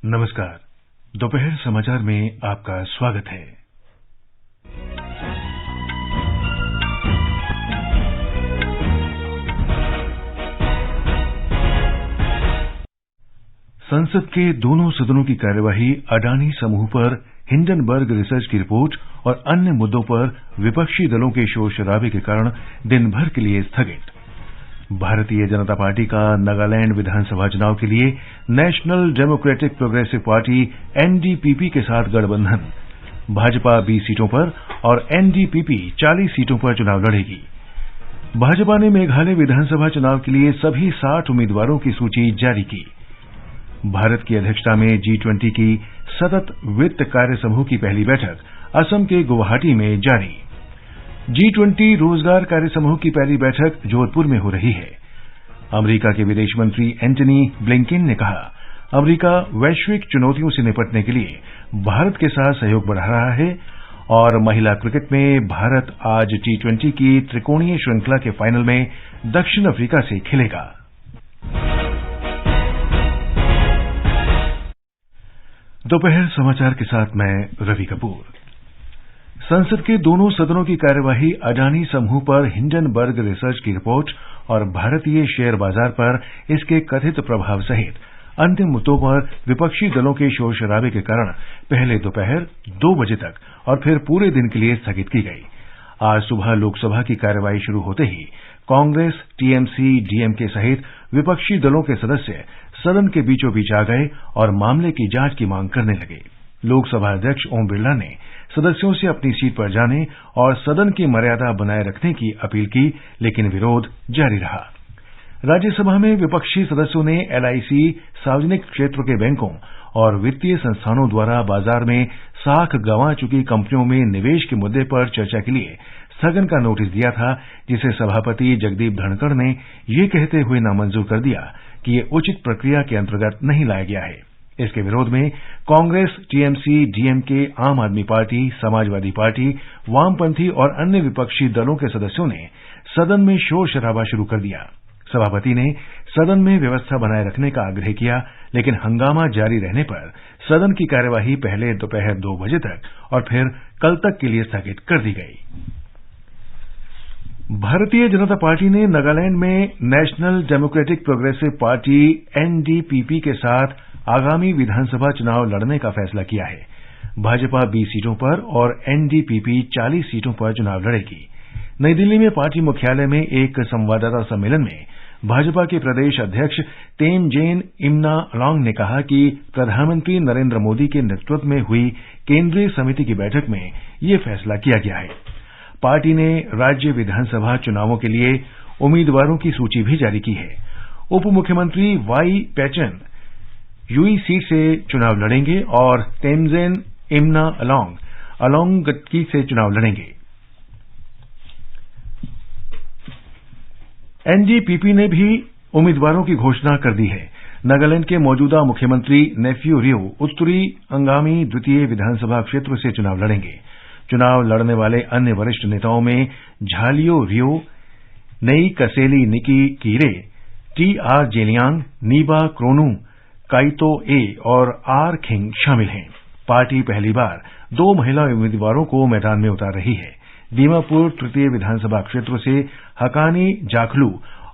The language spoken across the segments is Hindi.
नमस्कार। दोपहर समाचार में आपका स्वागत है। संसद के दोनों सदनों की कार्यवाही अडानी समूह पर हिंडनबर्ग रिसर्च की रिपोर्ट और अन्य मुद्दों पर विपक्षी दलों के शोर शराबे के कारण दिन भर के लिए स्थगित। भारतीय जनता पार्टी का नागालैंड विधानसभा चुनाव के लिए national democratic progressive party NDPP के साथ गठबंधन। भाजपा 20 सीटों पर और एनडीपीपी 40 सीटों पर चुनाव लड़ेगी। भाजपा ने मेघालय विधानसभा चुनाव के लिए सभी 60 उम्मीदवारों की सूची जारी की। भारत की अध्यक्षता में G20 की सतत वित्त कार्य समूह की पहली बैठक असम के गुवाहाटी में जारी। G20 रोजगार कार्य समूह की पहली बैठक जोधपुर में हो रही है। अमेरिका के विदेश मंत्री एंटनी ब्लिंकेन ने कहा, अमेरिका वैश्विक चुनौतियों से निपटने के लिए भारत के साथ सहयोग बढ़ा रहा है। और महिला क्रिकेट में भारत आज T20 की त्रिकोणीय श्रृंखला के फाइनल में दक्षिण अफ्रीका से खेलेगा। दोपहर समाचार के साथ मैं रवि कपूर। संसद के दोनों सदनों की कार्यवाही अडानी समूह पर हिंडनबर्ग रिसर्च की रिपोर्ट और भारतीय शेयर बाजार पर इसके कथित प्रभाव सहित अन्य मुद्दों पर विपक्षी दलों के शोर शराबे के कारण पहले दोपहर 2 बजे तक और फिर पूरे दिन के लिए स्थगित की गई। आज सुबह लोकसभा की कार्यवाही शुरू होते ही कांग्रेस, टीएमसी, डीएमके सहित विपक्षी दलों के सदस्य सदन के बीचों बीच आ गए और मामले की जांच की मांग करने लगे। लोकसभा अध्यक्ष ओम बिरला ने सदस्यों से अपनी सीट पर जाने और सदन की मर्यादा बनाए रखने की अपील की, लेकिन विरोध जारी रहा। राज्यसभा में विपक्षी सदस्यों ने एलआईसी, सार्वजनिक क्षेत्र के बैंकों और वित्तीय संस्थानों द्वारा बाजार में साख गंवा चुकी कंपनियों में निवेश के मुद्दे पर चर्चा के लिए स्थगन का नोटिस दिया था, जिसे सभापति जगदीप धनखड़ ने ये कहते हुए नामंजूर कर दिया कि ये उचित प्रक्रिया के अंतर्गत नहीं लाया गया है। इसके विरोध में कांग्रेस, टीएमसी, डीएमके, आम आदमी पार्टी, समाजवादी पार्टी, वामपंथी और अन्य विपक्षी दलों के सदस्यों ने सदन में शोर शराबा शुरू कर दिया। सभापति ने सदन में व्यवस्था बनाए रखने का आग्रह किया, लेकिन हंगामा जारी रहने पर सदन की कार्यवाही पहले दोपहर 2 बजे तक और फिर कल तक के लिए स्थगित कर दी गई। भारतीय जनता पार्टी ने नागालैंड में national democratic progressive party NDPP के साथ आगामी विधानसभा चुनाव लड़ने का फैसला किया है। भाजपा 20 सीटों पर और एनडीपीपी 40 सीटों पर चुनाव लड़ेगी। नई दिल्ली में पार्टी मुख्यालय में एक संवाददाता सम्मेलन में भाजपा के प्रदेश अध्यक्ष तेनजिन इमना अलोंग ने कहा कि प्रधानमंत्री नरेंद्र मोदी के नेतृत्व में हुई केंद्रीय समिति की बैठक में ये फैसला किया गया है। पार्टी ने राज्य विधानसभा चुनावों के लिए उम्मीदवारों की सूची भी जारी की है। उप मुख्यमंत्री वाई पेचन यूई सीट से चुनाव लड़ेंगे और तेनजिन इमना अलोंग से चुनाव लड़ेंगे। एनडीपीपी ने भी उम्मीदवारों की घोषणा कर दी है। नागालैंड के मौजूदा मुख्यमंत्री नेफ्यू रियो उत्तरी अंगामी द्वितीय विधानसभा क्षेत्र से चुनाव लड़ेंगे। चुनाव लड़ने वाले अन्य वरिष्ठ नेताओं में झालियो रियो, नई कसेली निकी कीरे, टीआर जेलियांग, नीबा क्रोनू, काइतो ए और आर खिंग शामिल हैं। पार्टी पहली बार 2 महिला उम्मीदवारों को मैदान में उतार रही है। दीमापुर तृतीय विधानसभा क्षेत्र से हकानी जाखलू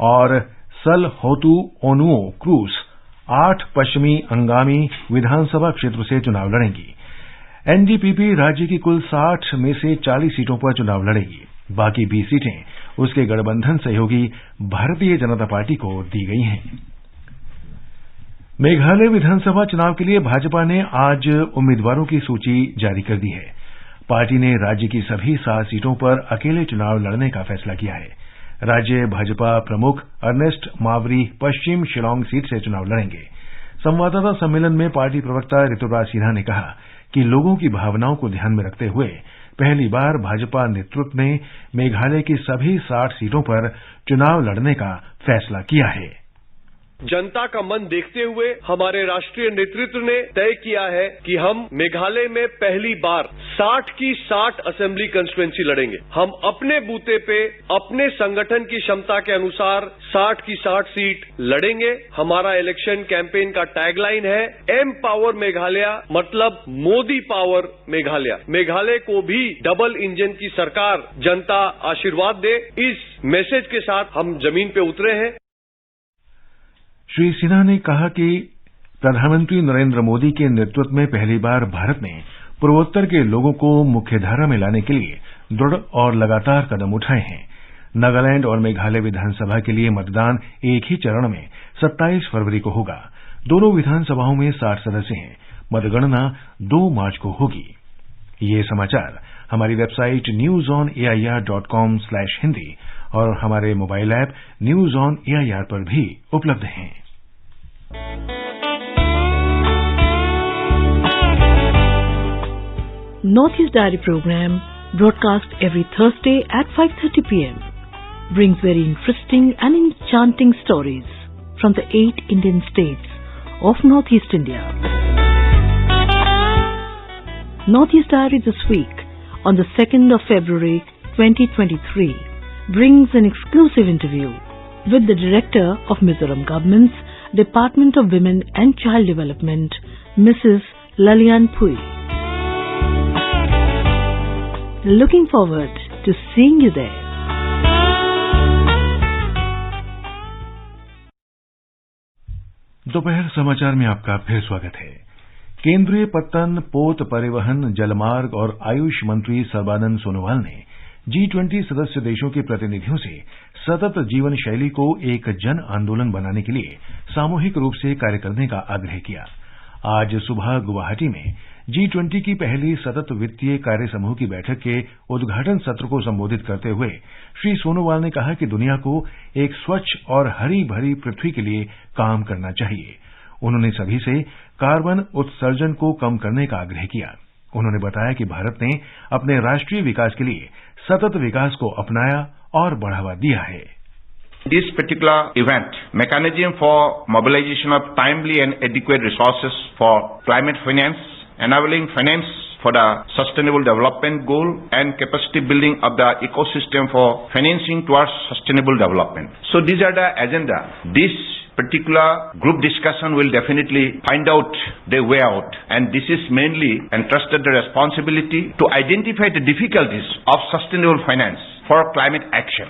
और सलहोतु ओनुओ क्रूस 8 पश्चिमी अंगामी विधानसभा क्षेत्र से चुनाव लड़ेंगी। एनडीपीपी राज्य की कुल 60 में से 40 सीटों पर चुनाव लड़ेगी। बाकी 20 सीटें उसके गठबंधन सहयोगी भारतीय जनता पार्टी को दी गई हैं। मेघालय विधानसभा चुनाव के लिए भाजपा ने आज उम्मीदवारों की सूची जारी कर दी है। पार्टी ने राज्य की सभी 7 सीटों पर अकेले चुनाव लड़ने का फैसला किया है। राज्य भाजपा प्रमुख अर्नेस्ट मावरी पश्चिम शिलांग सीट से चुनाव लड़ेंगे। संवाददाता सम्मेलन में पार्टी प्रवक्ता ऋतुराज सिन्हा ने कहा कि लोगों की भावनाओं को ध्यान में रखते हुए पहली बार भाजपा नेतृत्व ने मेघालय की सभी 60 सीटों पर चुनाव लड़ने का फैसला किया है। जनता का मन देखते हुए हमारे राष्ट्रीय नेतृत्व ने तय किया है कि हम मेघालय में पहली बार 60 की 60 असेंबली कंस्टिट्यूएंसी लड़ेंगे। हम अपने बूते पे अपने संगठन की क्षमता के अनुसार 60 की 60 सीट लड़ेंगे। हमारा इलेक्शन कैंपेन का टैगलाइन है एम्पावर मेघालय, मतलब मोदी पावर मेघालय। मेघालय को भी डबल इंजन की सरकार जनता आशीर्वाद दे, इस मैसेज के साथ हम जमीन पे उतरे हैं। श्री सिन्हा ने कहा कि प्रधानमंत्री नरेंद्र मोदी के नेतृत्व में पहली बार भारत ने पूर्वोत्तर के लोगों को मुख्यधारा में लाने के लिए दृढ़ और लगातार कदम उठाए हैं। नागालैंड और मेघालय विधानसभा के लिए मतदान एक ही चरण में 27 फरवरी को होगा। दोनों विधानसभाओं में 60 सदस्य हैं। मतगणना 2 मार्च को होगी। ये समाचार हमारी वेबसाइट newsonair.com/hindi और हमारे mobile app news on AIR पर भी उपलब्ध हैं। Northeast Diary program broadcast every Thursday at 5:30 p.m. brings very interesting and enchanting stories from the 8 Indian states of Northeast India. Northeast Diary this week on the 2nd of February 2023 brings an exclusive interview with the Director of Mizoram Government's Department of Women and Child Development, Mrs. Lalian Pui. Looking forward to seeing you there. दोपहर समाचार में आपका फिर स्वागत है। केंद्रीय पत्तन, पोत, परिवहन, जलमार्ग और आयुष मंत्री सर्बानंद सोनोवाल ने G20 सदस्य देशों के प्रतिनिधियों से सतत जीवन शैली को एक जन आंदोलन बनाने के लिए सामूहिक रूप से कार्य करने का आग्रह किया। आज सुबह गुवाहाटी में G20 की पहली सतत वित्तीय कार्य समूह की बैठक के उद्घाटन सत्र को संबोधित करते हुए श्री सोनोवाल ने कहा कि दुनिया को एक स्वच्छ और हरी भरी पृथ्वी के लिए काम करना चाहिए। उन्होंने सभी से कार्बन उत्सर्जन को कम करने का आग्रह किया। उन्होंने बताया कि भारत ने अपने राष्ट्रीय विकास के लिए सतत विकास को अपनाया और बढ़ावा दिया है। This particular event, mechanism for mobilization of timely and adequate resources for climate finance, enabling finance for the sustainable development goal and capacity building of the ecosystem for financing towards sustainable development. So these are the agenda. This particular group discussion will definitely find out their way out, and this is mainly entrusted the responsibility to identify the difficulties of sustainable finance for climate action.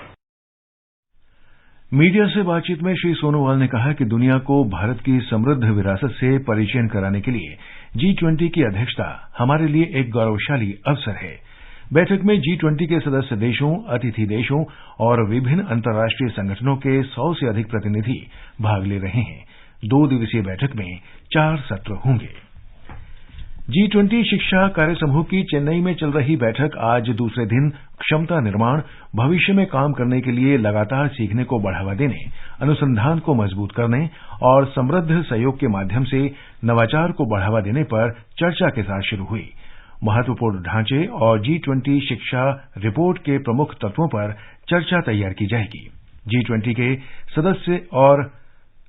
Media से बातचीत में श्री सोनोवाल ने कहा कि दुनिया को भारत की समृद्ध विरासत से परिचय कराने के लिए G20 की अध्यक्षता हमारे लिए एक गौरवशाली अवसर है। बैठक में G20 के सदस्य देशों, अतिथि देशों और विभिन्न अंतर्राष्ट्रीय संगठनों के 100 से अधिक प्रतिनिधि भाग ले रहे हैं। 2 दिवसीय बैठक में 4 सत्र होंगे। G20 शिक्षा कार्य समूह की चेन्नई में चल रही बैठक आज दूसरे दिन क्षमता निर्माण, भविष्य में काम करने के लिए लगातार सीखने को बढ़ावा देने, अनुसंधान को मजबूत करने और समृद्ध सहयोग के माध्यम से नवाचार को बढ़ावा देने पर चर्चा के साथ शुरू हुई। महत्वपूर्ण ढांचे और G20 शिक्षा रिपोर्ट के प्रमुख तत्वों पर चर्चा तैयार की जाएगी। G20 के सदस्य और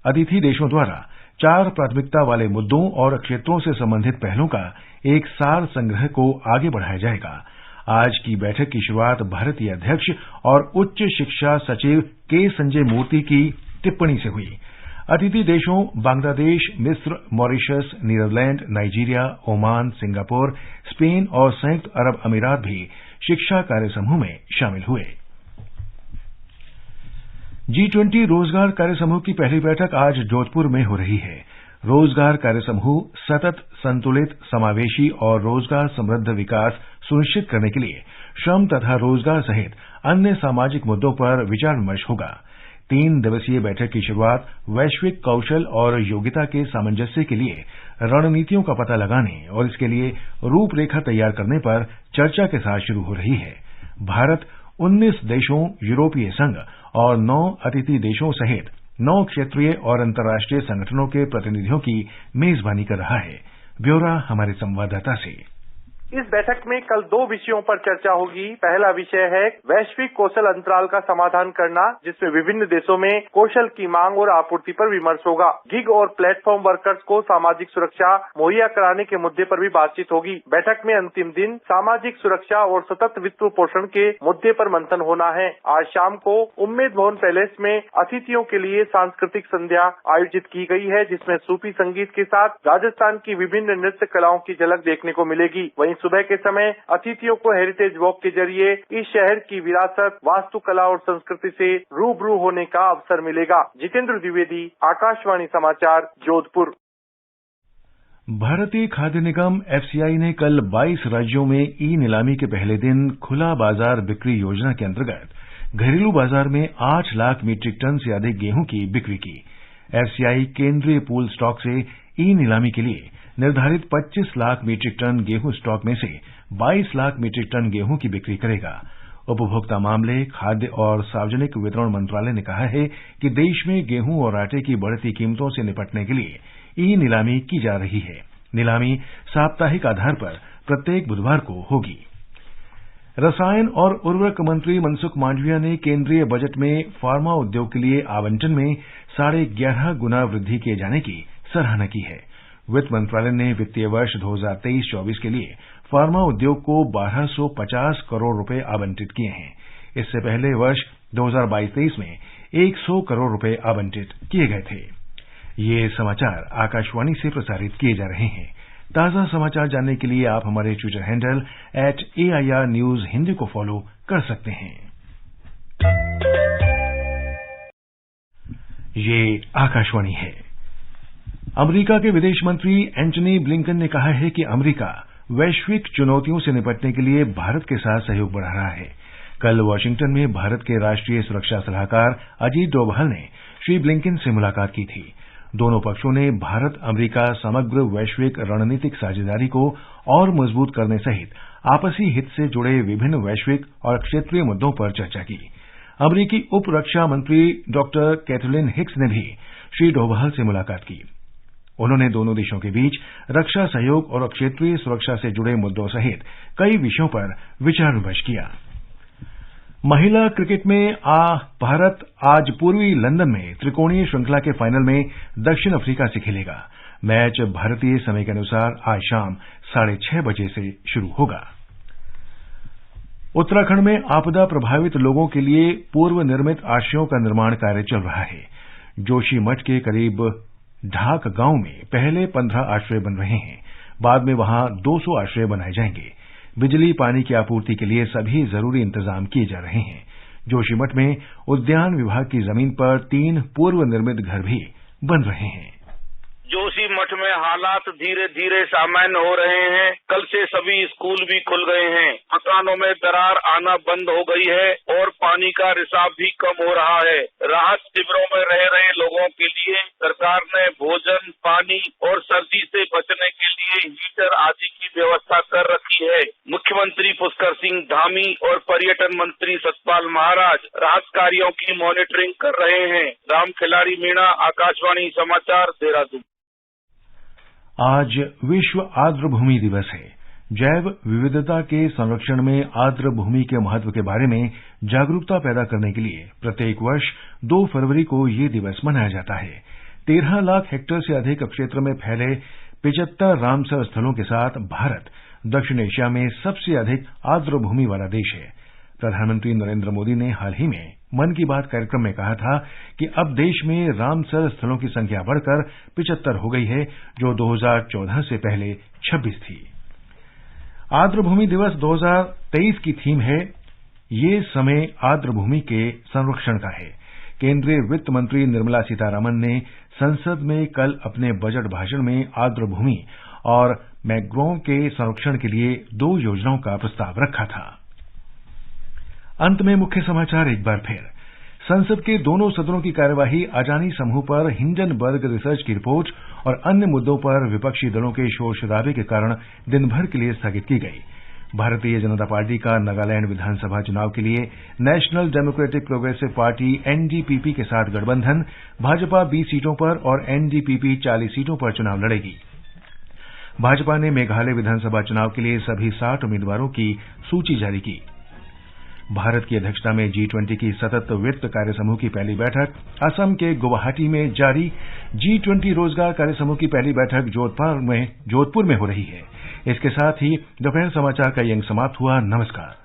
अतिथि देशों द्वारा 4 प्राथमिकता वाले मुद्दों और क्षेत्रों से संबंधित पहलों का एक सार संग्रह को आगे बढ़ाया जाएगा। आज की बैठक की शुरुआत भारतीय अध्यक्ष और उच्च शिक्षा सचिव के संजय मूर्ति की टिप्पणी से हुई। अतिथि देशों बांग्लादेश, मिस्र, Mauritius, Netherland, Nigeria, Oman, Singapore, Spain और संयुक्त अरब अमीरात भी शिक्षा कार्य समूह में शामिल हुए। G20 रोजगार कार्य समूह की पहली बैठक आज जोधपुर में हो रही है। रोजगार कार्य समूह सतत, संतुलित, समावेशी और रोजगार समृद्ध विकास सुनिश्चित करने के लिए श्रम तथा रोजगार सहित अन्य सामाजिक मुद्दों पर विचार विमर्श होगा। 3 दिवसीय बैठक की शुरुआत वैश्विक कौशल और योग्यता के सामंजस्य के लिए रणनीतियों का पता लगाने और इसके लिए रूपरेखा तैयार करने पर चर्चा के साथ शुरू हो रही है। भारत 19 देशों, यूरोपीय संघ और 9 अतिथि देशों सहित 9 क्षेत्रीय और अंतर्राष्ट्रीय संगठनों के प्रतिनिधियों की मेजबानी कर रहा है। ब्यौरा हमारे संवाददाता से। इस बैठक में कल 2 विषयों पर चर्चा होगी। पहला विषय है वैश्विक कौशल अंतराल का समाधान करना, जिसमें विभिन्न देशों में कौशल की मांग और आपूर्ति पर विमर्श होगा। गिग और प्लेटफॉर्म वर्कर्स को सामाजिक सुरक्षा मुहैया कराने के मुद्दे पर भी बातचीत होगी। बैठक में अंतिम दिन सामाजिक सुरक्षा और सतत वित्त पोषण के मुद्दे पर मंथन होना है। आज शाम को उम्मेद भवन पैलेस में अतिथियों के लिए सांस्कृतिक संध्या आयोजित की गई है, जिसमें सूफी संगीत के साथ राजस्थान की विभिन्न नृत्य कलाओं की झलक देखने को मिलेगी। वहीं सुबह के समय अतिथियों को हेरिटेज वॉक के जरिए इस शहर की विरासत, वास्तुकला और संस्कृति से रूबरू होने का अवसर मिलेगा। जितेंद्र द्विवेदी, आकाशवाणी समाचार, जोधपुर। भारतीय खाद्य निगम एफसीआई ने कल 22 राज्यों में ई नीलामी के पहले दिन खुला बाजार बिक्री योजना के अंतर्गत घरेलू बाजार में 8 लाख मीट्रिक टन से अधिक गेहूं की बिक्री की। एफसीआई केंद्रीय पूल स्टॉक से ई नीलामी के लिए निर्धारित 25 लाख मीट्रिक टन गेहूं स्टॉक में से 22 लाख मीट्रिक टन गेहूं की बिक्री करेगा। उपभोक्ता मामले, खाद्य और सार्वजनिक वितरण मंत्रालय ने कहा है कि देश में गेहूं और आटे की बढ़ती कीमतों से निपटने के लिए ई नीलामी की जा रही है। नीलामी साप्ताहिक आधार पर प्रत्येक बुधवार को होगी। रसायन और उर्वरक मंत्री मनसुख मांडविया ने केंद्रीय बजट में फार्मा उद्योग के लिए आवंटन में 11.5 गुना वृद्धि किए जाने की सराहना की है। वित्त मंत्रालय ने वित्तीय वर्ष 2023-24 के लिए फार्मा उद्योग को 1250 करोड़ रुपए आवंटित किए हैं। इससे पहले वर्ष 2022-23 में 100 करोड़ रुपए आवंटित किए गए थे। ये समाचार आकाशवाणी से प्रसारित किए जा रहे हैं। ताजा समाचार जानने के लिए आप हमारे Twitter handle @AIR News Hindi को फॉलो कर सकते हैं। ये आकाशवाणी है। अमेरिका के विदेश मंत्री एंटनी ब्लिंकन ने कहा है कि अमेरिका वैश्विक चुनौतियों से निपटने के लिए भारत के साथ सहयोग बढ़ा रहा है। कल वाशिंगटन में भारत के राष्ट्रीय सुरक्षा सलाहकार अजीत डोभाल ने श्री ब्लिंकन से मुलाकात की थी। दोनों पक्षों ने भारत अमेरिका समग्र वैश्विक रणनीतिक साझेदारी को और मजबूत करने सहित आपसी हित से जुड़े विभिन्न वैश्विक और क्षेत्रीय मुद्दों पर चर्चा की। अमेरिकी उप रक्षा मंत्री डॉक्टर कैथरीन हिक्स ने भी श्री डोभाल से मुलाकात की। उन्होंने दोनों देशों के बीच रक्षा सहयोग और क्षेत्रीय सुरक्षा से जुड़े मुद्दों सहित कई विषयों पर विचार विमर्श किया। महिला क्रिकेट में भारत आज पूर्वी लंदन में त्रिकोणीय श्रृंखला के फाइनल में दक्षिण अफ्रीका से खेलेगा। मैच भारतीय समय के अनुसार आज शाम 6:30 बजे से शुरू होगा। उत्तराखंड में आपदा प्रभावित लोगों के लिए पूर्व निर्मित आश्रयों का निर्माण कार्य चल रहा है। जोशीमठ के करीब ढाक गांव में पहले 15 आश्रय बन रहे हैं। बाद में वहां 200 आश्रय बनाए जाएंगे। बिजली पानी की आपूर्ति के लिए सभी जरूरी इंतजाम किए जा रहे हैं। जोशीमठ में उद्यान विभाग की जमीन पर 3 पूर्व निर्मित घर भी बन रहे हैं। जोशीमठ में हालात धीरे धीरे सामान्य हो रहे हैं। कल से सभी स्कूल भी खुल गए हैं। मकानों में दरार आना बंद हो गई है और पानी का रिसाव भी कम हो रहा है। राहत शिविरों में रह रहे लोगों के लिए सरकार ने भोजन, पानी और सर्दी से बचने के लिए हीटर आदि की व्यवस्था कर रखी है। मुख्यमंत्री पुष्कर सिंह धामी और पर्यटन मंत्री सतपाल महाराज राहत कार्यों की मॉनिटरिंग कर रहे हैं। राम खिलाड़ी मीणा, आकाशवाणी समाचार, देहरादून। आज विश्व आर्द्र भूमि दिवस है। जैव विविधता के संरक्षण में आर्द्र भूमि के महत्व के बारे में जागरूकता पैदा करने के लिए प्रत्येक वर्ष 2 फरवरी को ये दिवस मनाया जाता है। 13 लाख हेक्टेयर से अधिक क्षेत्र में फैले 75 रामसर स्थलों के साथ भारत दक्षिण एशिया में सबसे अधिक आर्द्र भूमि वाला देश है। प्रधानमंत्री नरेंद्र मोदी ने हाल ही में मन की बात कार्यक्रम में कहा था कि अब देश में रामसर स्थलों की संख्या बढ़कर 75 हो गई है, जो 2014 से पहले 26 थी। आर्द्र भूमि दिवस 2023 की थीम है, ये समय आर्द्र भूमि के संरक्षण का है। केंद्रीय वित्त मंत्री निर्मला सीतारामन ने संसद में कल अपने बजट भाषण में आर्द्र भूमि और मैंग्रोव के संरक्षण के लिए 2 योजनाओं का प्रस्ताव रखा था। अंत में मुख्य समाचार एक बार फिर। संसद के दोनों सदनों की कार्यवाही अडानी समूह पर हिंडनबर्ग रिसर्च की रिपोर्ट और अन्य मुद्दों पर विपक्षी दलों के शोर शराबे के कारण दिन भर के लिए स्थगित की गई। भारतीय जनता पार्टी का नागालैंड विधानसभा चुनाव के लिए national democratic progressive party NDPP के साथ गठबंधन, भाजपा 20 सीटों पर और एनडीपीपी 40 सीटों पर चुनाव लड़ेगी। भाजपा ने मेघालय विधानसभा चुनाव के लिए सभी 60 उम्मीदवारों की सूची जारी की। भारत की अध्यक्षता में G20 की सतत वित्त कार्य समूह की पहली बैठक असम के गुवाहाटी में जारी। G20 रोजगार कार्य समूह की पहली बैठक जोधपुर में हो रही है। इसके साथ ही दोपहर समाचार का ये अंक समाप्त हुआ। नमस्कार।